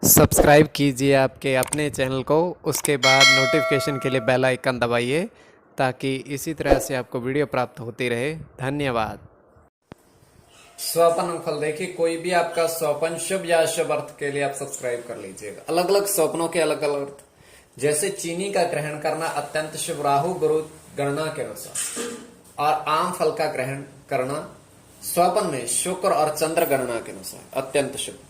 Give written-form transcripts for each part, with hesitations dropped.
Subscribe कीजिए आपके अपने चैनल को, उसके बाद नोटिफिकेशन के लिए बेल आइकन दबाइए ताकि इसी तरह से आपको वीडियो प्राप्त होती रहे। धन्यवाद। स्वप्न फल देखिए, कोई भी आपका स्वप्न शुभ या अशुभ अर्थ के लिए आप सब्सक्राइब कर लीजिएगा। अलग अलग स्वप्नों के अलग अलग अर्थ, जैसे चीनी का ग्रहण करना अत्यंत शुभ राहु गुरु गणना के अनुसार, और आम फल का ग्रहण करना स्वप्न में शुक्र और चंद्र गणना के अनुसार अत्यंत शुभ।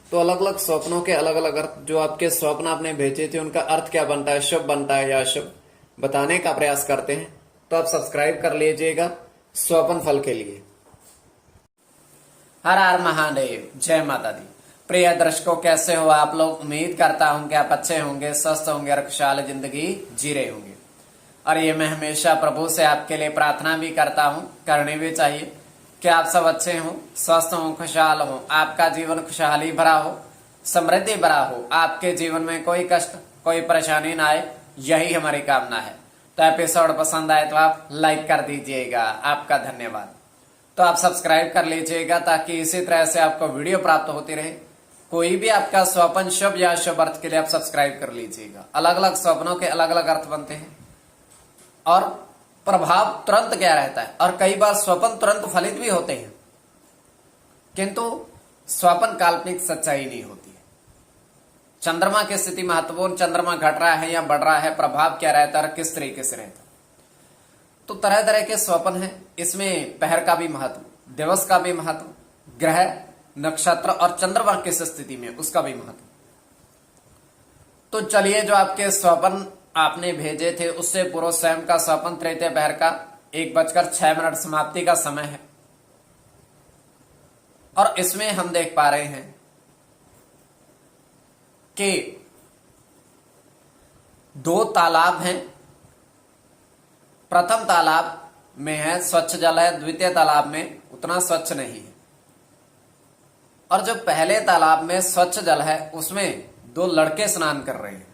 तो अलग अलग स्वप्नों के अलग अलग अर्थ, जो आपके स्वप्न आपने भेजे थे उनका अर्थ क्या बनता है, शुभ बनता है या अशुभ, बताने का प्रयास करते हैं। तो आप सब्सक्राइब कर लीजिएगा स्वप्न फल के लिए। हर हर महादेव, जय माता दी। प्रिय दर्शकों, कैसे हो आप लोग? उम्मीद करता हूं कि आप अच्छे होंगे, स्वस्थ होंगे और खुशहाल जिंदगी जी रहे होंगे। और ये मैं हमेशा प्रभु से आपके लिए प्रार्थना भी करता हूं, करनी भी चाहिए कि आप सब अच्छे हो, स्वस्थ हो, खुशहाल हो, आपका जीवन खुशहाली भरा हो, समृद्धि भरा हो, आपके जीवन में कोई कष्ट कोई परेशानी ना आए, यही हमारी कामना है। तो एपिसोड पसंद आए तो आप लाइक कर दीजिएगा, आपका धन्यवाद। तो आप सब्सक्राइब कर लीजिएगा ताकि इसी तरह से आपको वीडियो प्राप्त होती रहे। कोई भी आपका स्वप्न शुभ या अशुभ अर्थ के लिए आप सब्सक्राइब कर लीजिएगा। अलग अलग स्वप्नों के अलग अलग अर्थ बनते हैं और प्रभाव तुरंत क्या रहता है, और कई बार स्वप्न तुरंत फलित भी होते हैं, किंतु स्वप्न काल्पनिक सच्चाई नहीं होती है। चंद्रमा की स्थिति महत्वपूर्ण, चंद्रमा घट रहा है या बढ़ रहा है, प्रभाव क्या रहता है और किस तरीके से रहता है। तो तरह तरह के स्वप्न हैं, इसमें पहर का भी महत्व, दिवस का भी महत्व, ग्रह नक्षत्र और चंद्रमा किस स्थिति में उसका भी महत्व। तो चलिए, जो आपके स्वप्न आपने भेजे थे उससे पूर्व स्वयं का स्वप्न तृतीय पहर का 1:06 समाप्ति का समय है, और इसमें हम देख पा रहे हैं कि 2 तालाब हैं। प्रथम तालाब में है स्वच्छ जल है, द्वितीय तालाब में उतना स्वच्छ नहीं है। और जो पहले तालाब में स्वच्छ जल है उसमें 2 लड़के स्नान कर रहे हैं।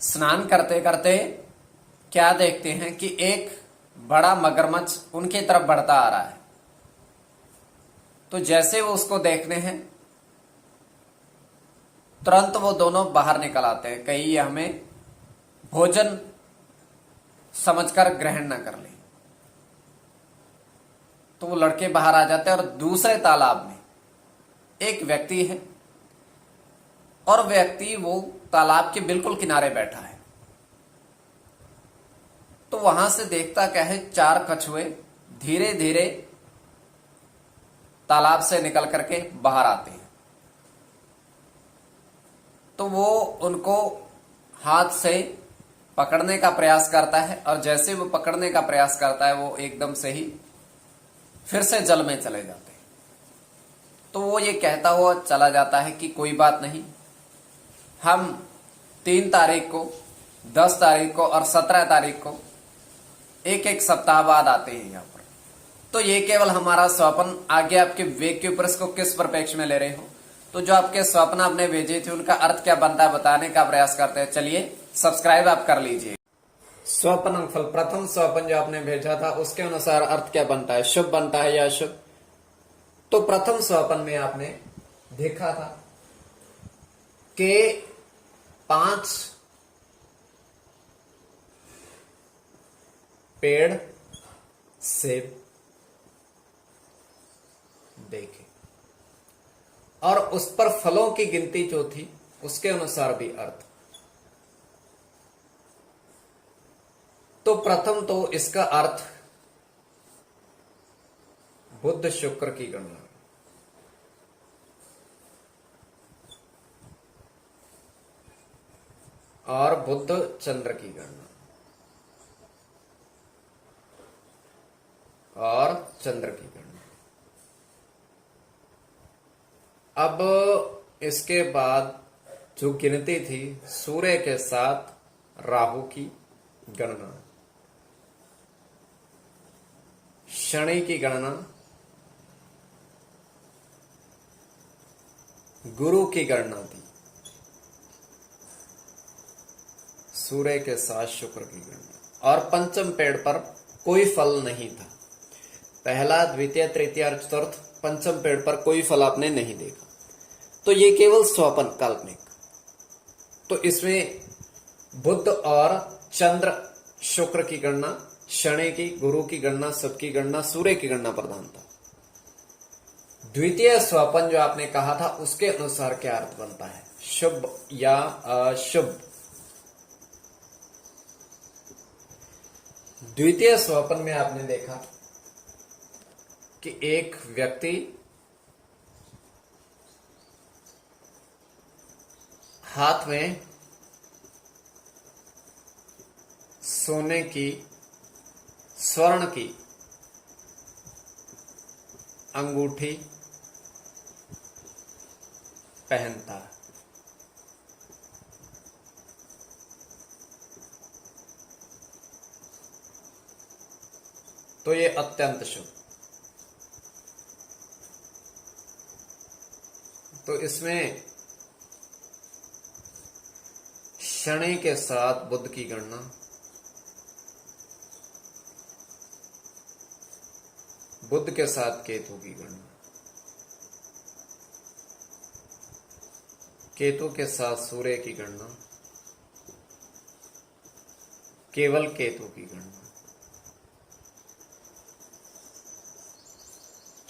स्नान करते करते क्या देखते हैं कि एक बड़ा मगरमच्छ उनकी तरफ बढ़ता आ रहा है। तो जैसे वो उसको देखते हैं, तुरंत वो दोनों बाहर निकल आते हैं, कहीं ये हमें भोजन समझकर ग्रहण न कर ले। तो वो लड़के बाहर आ जाते हैं और दूसरे तालाब में एक व्यक्ति है, और व्यक्ति वो तालाब के बिल्कुल किनारे बैठा है। तो वहां से देखता क्या है, 4 कछुए धीरे धीरे तालाब से निकल करके बाहर आते हैं। तो वो उनको हाथ से पकड़ने का प्रयास करता है, और जैसे वो पकड़ने का प्रयास करता है वो एकदम से ही फिर से जल में चले जाते हैं। तो वो ये कहता हुआ चला जाता है कि कोई बात नहीं, हम 3 तारीख को, 10 तारीख को और 17 तारीख को एक सप्ताह बाद आते हैं यहाँ पर। तो ये केवल हमारा स्वप्न, आगे आपके विवेक के ऊपर इसको किस परिप्रेक्ष में ले रहे हो। तो जो आपके स्वप्न आपने भेजे थे उनका अर्थ क्या बनता है बताने का प्रयास करते हैं। चलिए, सब्सक्राइब आप कर लीजिए। स्वप्न फल, प्रथम स्वप्न जो आपने भेजा था उसके अनुसार अर्थ क्या बनता है, शुभ बनता है या अशुभ। तो प्रथम स्वप्न में आपने देखा था कि 5 पेड़ सेब देखे, और उस पर फलों की गिनती जो थी उसके अनुसार भी अर्थ। तो प्रथम तो इसका अर्थ बुध शुक्र की गणना, और बुध चंद्र की गणना, और चंद्र की गणना। अब इसके बाद जो गिनती थी, सूर्य के साथ राहु की गणना, शनि की गणना, गुरु की गणना थी, सूर्य के साथ शुक्र की गणना, और पंचम पेड़ पर कोई फल नहीं था। पहला, द्वितीय, तृतीय और चतुर्थ, पंचम पेड़ पर कोई फल आपने नहीं देखा। तो ये केवल स्वप्न काल्पनिक। तो इसमें बुध और चंद्र शुक्र की गणना, शनि की, गुरु की गणना, शुभ की गणना, सूर्य की गणना प्रधान था। द्वितीय स्वप्न जो आपने कहा था उसके अनुसार क्या अर्थ बनता है, शुभ या अशुभ। द्वितीय स्वप्न में आपने देखा कि एक व्यक्ति हाथ में सोने की, स्वर्ण की अंगूठी पहनता है। तो ये अत्यंत शुभ। तो इसमें शनि के साथ बुध की गणना, बुध के साथ केतु की गणना, केतु के साथ सूर्य की गणना, केवल केतु की गणना,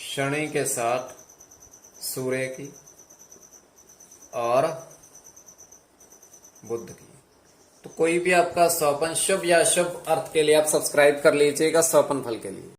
शनि के साथ सूर्य की और बुध की। तो कोई भी आपका स्वप्न शुभ या अशुभ अर्थ के लिए आप सब्सक्राइब कर लीजिएगा स्वप्न फल के लिए।